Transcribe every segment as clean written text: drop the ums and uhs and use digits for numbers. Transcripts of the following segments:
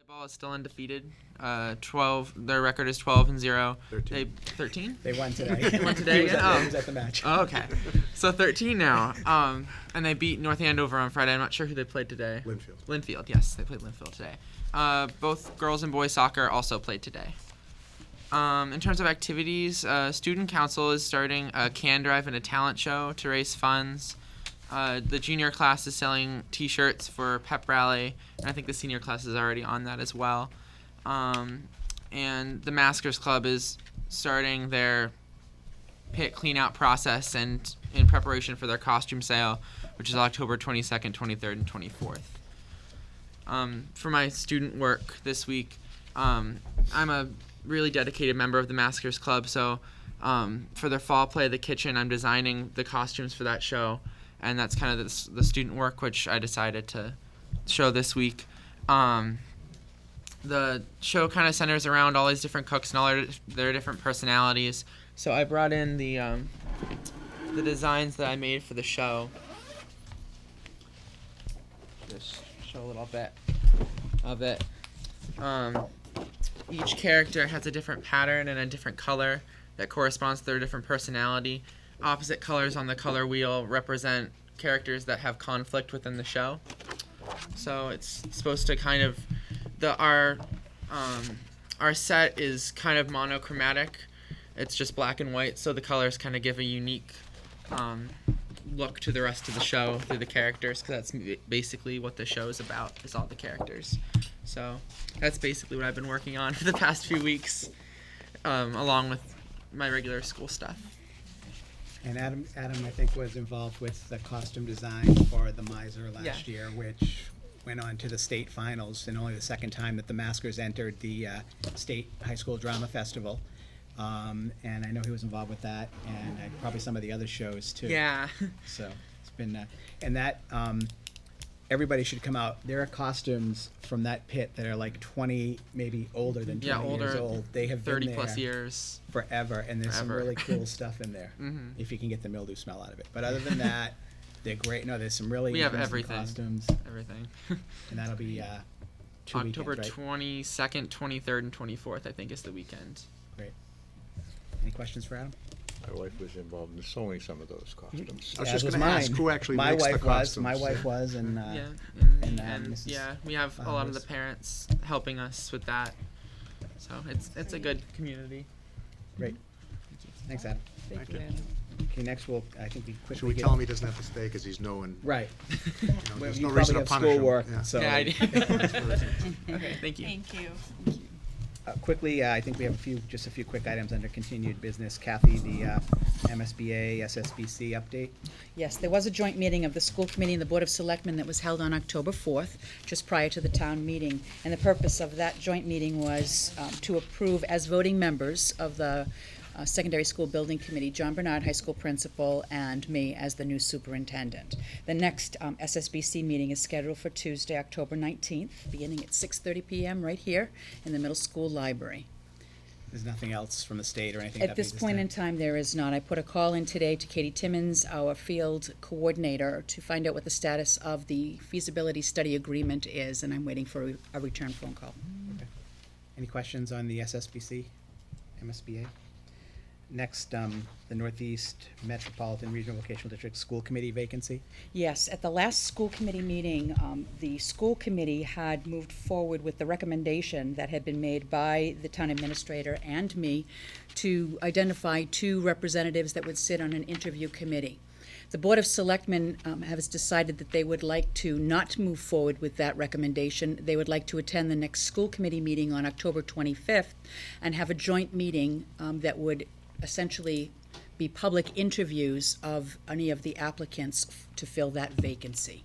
Ball is still undefeated. 12. Their record is 12-0. 13. 13? They won today. They won today. He was at the match. Oh, okay. So 13 now. And they beat North Andover on Friday. I'm not sure who they played today. Linfield. Yes, they played Linfield today. Both girls and boys soccer also played today. In terms of activities, Student Council is starting a can drive and a talent show to raise funds. The junior class is selling T-shirts for pep rally, and I think the senior class is already on that as well. And the Maskers Club is starting their pit clean-out process and in preparation for their costume sale, which is October 22nd, 23rd, and 24th. For my student work this week, I'm a really dedicated member of the Maskers Club, so for their fall play, The Kitchen, I'm designing the costumes for that show. And that's kind of the student work, which I decided to show this week. The show kind of centers around all these different cooks and all their different personalities. So I brought in the designs that I made for the show. Just show a little bit of it. Each character has a different pattern and a different color that corresponds to their different personality. Opposite colors on the color wheel represent characters that have conflict within the show. So it's supposed to kind of our set is kind of monochromatic. It's just black and white, so the colors kind of give a unique look to the rest of the show through the characters, because that's basically what the show is about, is all the characters. So that's basically what I've been working on for the past few weeks, along with my regular school stuff. And Adam, I think, was involved with the costume design for the Miser last year, which went on to the state finals, and only the second time that the Maskers entered the state high school drama festival. And I know he was involved with that, and probably some of the other shows too. Yeah. So it's been, and that everybody should come out. There are costumes from that pit that are like 20, maybe older than 20 years old. They have 30 been there plus years. Forever, and there's some really cool stuff in there. If you can get the mildew smell out of it. But other than that, they're great. No, there's some really costumes. Everything. And that'll be October weekends, right? 22nd, 23rd, and 24th, I think, is the weekend. Great. Any questions for Adam? My wife was involved in sewing some of those costumes. I was just going to ask who actually makes the costumes. My wife was, and we have a lot of the parents helping us with that. So it's a good community. Great. Thanks, Adam. Thank you. Okay, next I think we quickly Should we tell him he doesn't have to stay because he's knowing? Right. There's You no reason to probably have punish him. schoolwork, Yeah. so. Yeah, I do. Okay, thank you. Thank you. Quickly, I think we have just a few quick items under continued business. Kathy, the MSBA, Ssbc update. Yes, there was a joint meeting of the school committee and the Board of Selectmen that was held on October 4th, just prior to the town meeting. And the purpose of that joint meeting was to approve as voting members of the Secondary School Building Committee, John Bernard, high school principal, and me as the new superintendent. The next Ssbc meeting is scheduled for Tuesday, October 19th, beginning at 6:30 p.m. right here in the middle school library. There's nothing else from the state or anything? At this point in time, there is not. I put a call in today to Katie Timmons, our field coordinator, to find out what the status of the feasibility study agreement is, and I'm waiting for a return phone call. Okay. Any questions on the Ssbc, MSBA? Next, the Northeast Metropolitan Regional Vocational District School Committee vacancy. Yes, at the last school committee meeting, the school committee had moved forward with the recommendation that had been made by the town administrator and me to identify 2 representatives that would sit on an interview committee. The Board of Selectmen has decided that they would like to not move forward with that recommendation. They would like to attend the next school committee meeting on October 25th and have a joint meeting that would essentially be public interviews of any of the applicants to fill that vacancy.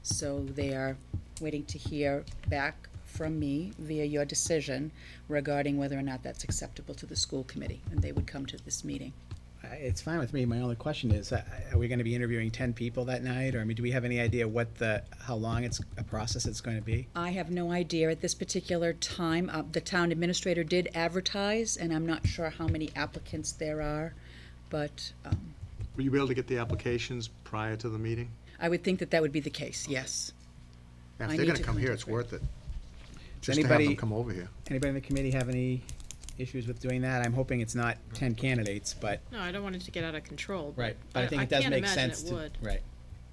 So they are waiting to hear back from me via your decision regarding whether or not that's acceptable to the school committee, and they would come to this meeting. It's fine with me. My only question is, are we going to be interviewing 10 people that night? Or, I mean, do we have any idea how long a process it's going to be? I have no idea at this particular time. The town administrator did advertise, and I'm not sure how many applicants there are, but Will you be able to get the applications prior to the meeting? I would think that would be the case, yes. Yeah, I if they're need going to to come here, contact it's worth it. Just to have them anybody, come over here. anybody in the committee have any issues with doing that? I'm hoping it's not 10 candidates, but, No, I don't want it to get out of control. right, but I think it does can't make imagine sense it to, would. right.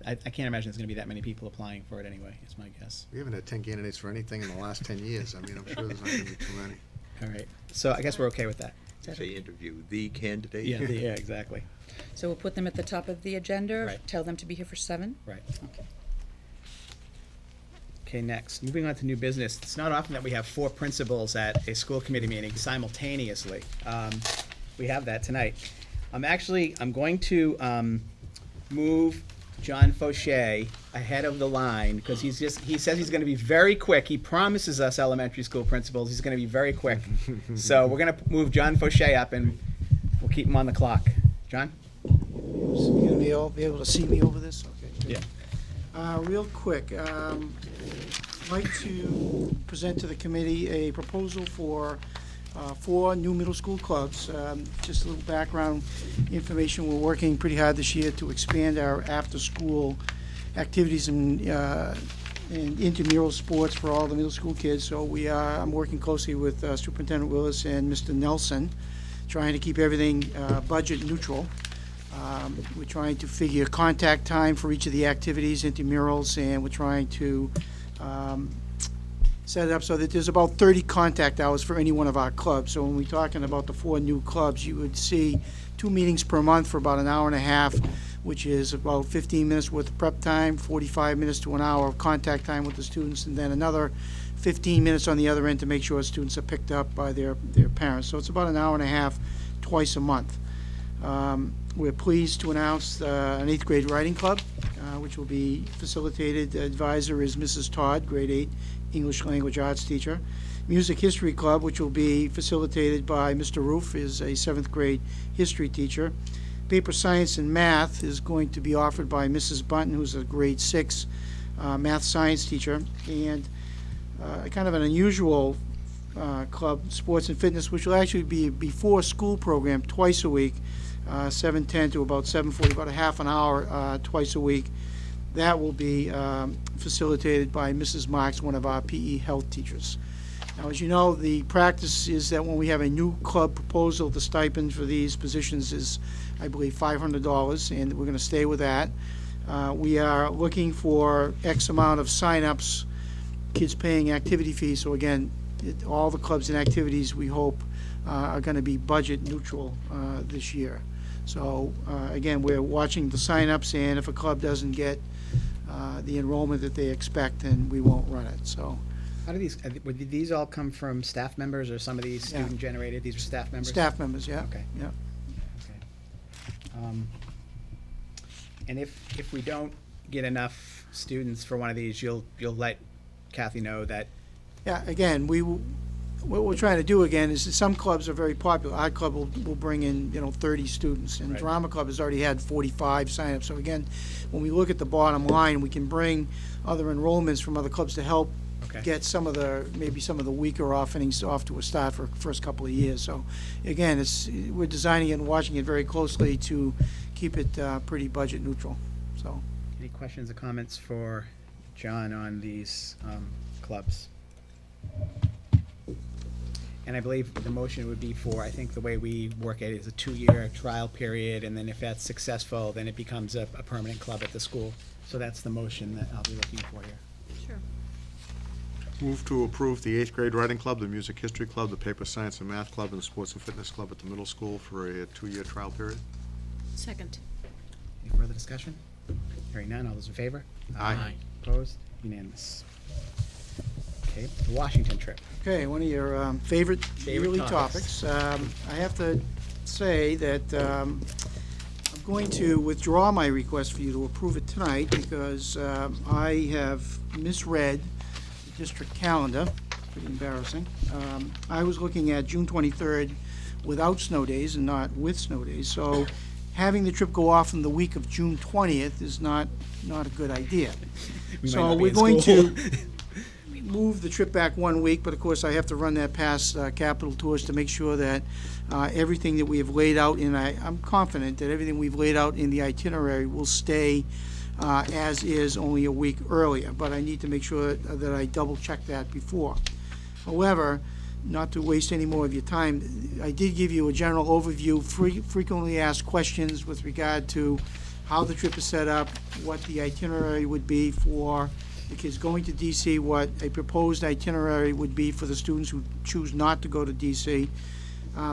I can't imagine there's gonna be that many people applying for it anyway, is my guess. We haven't had 10 candidates for anything in the last 10 years. I mean, I'm sure there's not gonna be too many. All right, so I guess we're okay with that. Say interview the candidate. Yeah, yeah, exactly, So we'll put them at the top of the agenda. Right. Tell them to be here for 7. right. Okay. Okay, next, moving on to new business. It's not often that we have 4 principals at a school committee meeting simultaneously. We have that tonight. I'm going to move John Fauché ahead of the line, because he says he's gonna be very quick. He promises us elementary school principals, he's gonna be very quick. So we're gonna move John Fauché up, and we'll keep him on the clock. John? You gonna be able to see me over this? Okay. Yeah. Real quick, I'd like to present to the committee a proposal for 4 new middle school clubs. Just a little background information, we're working pretty hard this year to expand our after-school activities and intramural sports for all the middle school kids. So I'm working closely with Superintendent Willis and Mr. Nelson, trying to keep everything budget neutral. We're trying to figure contact time for each of the activities, intramurals, and we're trying to set it up so that there's about 30 contact hours for any one of our clubs. So when we're talking about the 4 new clubs, you would see 2 meetings per month for about an hour and a half, which is about 15 minutes worth of prep time, 45 minutes to an hour of contact time with the students, and then another 15 minutes on the other end to make sure students are picked up by their parents. So it's about an hour and a half twice a month. We're pleased to announce an 8th grade writing club, which will be facilitated. The advisor is Mrs. Todd, grade 8 English language arts teacher. Music history club, which will be facilitated by Mr. Roof, is a 7th grade history teacher. Paper science and math is going to be offered by Mrs. Bunton, who's a grade 6 math science teacher. And kind of an unusual club, sports and fitness, which will actually be a before school program twice a week, 7:10 to about 7:40, about a half an hour twice a week. That will be facilitated by Mrs. Marks, one of our PE health teachers. Now, as you know, the practice is that when we have a new club proposal, the stipend for these positions is, I believe, $500, and we're going to stay with that. We are looking for X amount of sign-ups, kids paying activity fees. So again, all the clubs and activities, we hope, are going to be budget neutral this year. So again, we're watching the sign-ups, and if a club doesn't get the enrollment that they expect, then we won't run it. So How do these, did these all come from staff members, or some of these Yeah. student generated? These were staff members? staff members, yeah. Okay. Yeah. Okay. And if we don't get enough students for one of these, you'll let Kathy know that, Yeah, again, what we're trying to do again is that some clubs are very popular. Our club will bring in, 30 students, and Right. Drama Club has already had 45 signups. So again, when we look at the bottom line, we can bring other enrollments from other clubs to help okay. get maybe some of the weaker offerings off to a start for the first couple of years. So again, we're designing it and watching it very closely to keep it pretty budget neutral, so. Any questions or comments for John on these clubs? And I believe the motion would be for, I think the way we work it is a 2-year trial period, and then if that's successful, then it becomes a permanent club at the school. So that's the motion that I'll be looking for here. Sure. Move to approve the 8th grade writing club, the music history club, the paper science and math club, and the sports and fitness club at the middle school for a 2-year trial period. Second. Any further discussion? Hearing none, all those in favor? Aye. Opposed? Unanimous. Okay, the Washington trip. Okay, one of your favorite yearly topics. topics. I have to say that I'm going to withdraw my request for you to approve it tonight because I have misread the district calendar. Pretty embarrassing. I was looking at June 23rd without snow days and not with snow days. So having the trip go off in the week of June 20th is not a good idea. We might So not be we're in going school. to move the trip back 1 week, but of course I have to run that past Capital Tours to make sure that everything that we have laid out, and I'm confident that everything we've laid out in the itinerary will stay as is, only a week earlier, but I need to make sure that I double check that before. However, not to waste any more of your time, I did give you a general overview, frequently asked questions with regard to how the trip is set up, what the itinerary would be for the kids going to DC, what a proposed itinerary would be for the students who choose not to go to DC.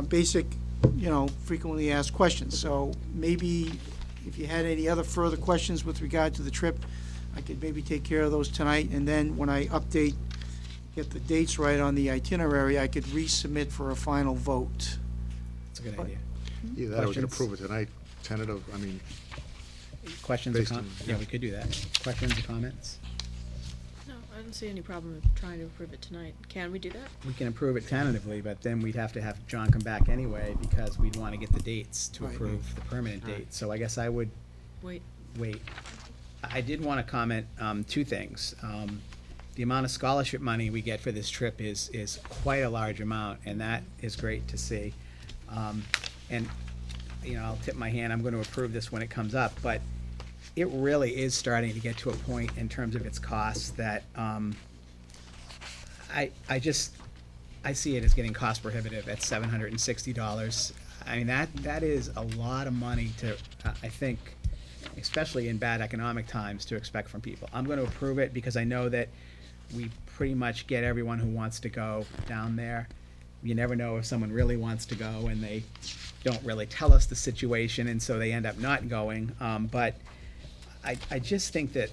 Basic, frequently asked questions. So maybe if you had any other further questions with regard to the trip, I could maybe take care of those tonight, and then when I get the dates right on the itinerary, I could resubmit for a final vote. That's a good idea. Either that or we could Questions? approve it tonight, tentative, I mean, Questions or Based on- comments? Yeah, we could do that. Questions or comments? No, I don't see any problem with trying to approve it tonight. Can we do that? We can approve it tentatively, but then we'd have to have John come back anyway because we'd want to get the dates to Right. approve the permanent date. So I guess I would Wait, wait. I did want to comment, two things. The amount of scholarship money we get for this trip is quite a large amount, and that is great to see. And, I'll tip my hand, I'm going to approve this when it comes up, but it really is starting to get to a point in terms of its costs that, I see it as getting cost prohibitive at $760. I mean, that is a lot of money to, I think, especially in bad economic times, to expect from people. I'm going to approve it because I know that we pretty much get everyone who wants to go down there. You never know if someone really wants to go and they don't really tell us the situation, and so they end up not going. But I just think that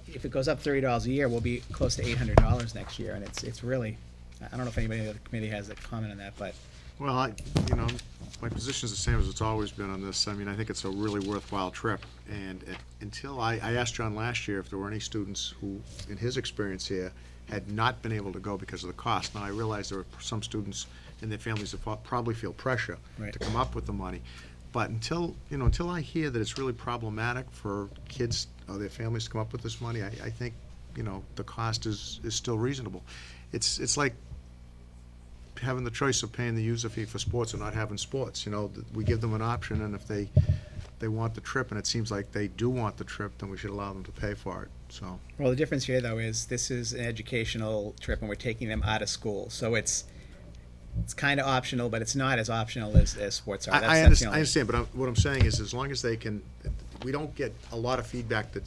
if it goes up $30 a year, we'll be close to $800 next year, and it's really, I don't know if anybody on the committee has a comment on that, but well, my position's the same as it's always been on this. I mean, I think it's a really worthwhile trip, and until I asked John last year if there were any students who, in his experience here, had not been able to go because of the cost. Now, I realize there are some students and their families that probably feel pressure Right. to come up with the money. But until I hear that it's really problematic for kids or their families to come up with this money, I think, the cost is still reasonable. It's like having the choice of paying the user fee for sports or not having sports. We give them an option, and if they want the trip, and it seems like they do want the trip, then we should allow them to pay for it, so. well, the difference here, though, is this is an educational trip and we're taking them out of school. So it's kind of optional, but it's not as optional as sports are. I That's the understand, only- but what I'm saying is, as long as they can, we don't get a lot of feedback that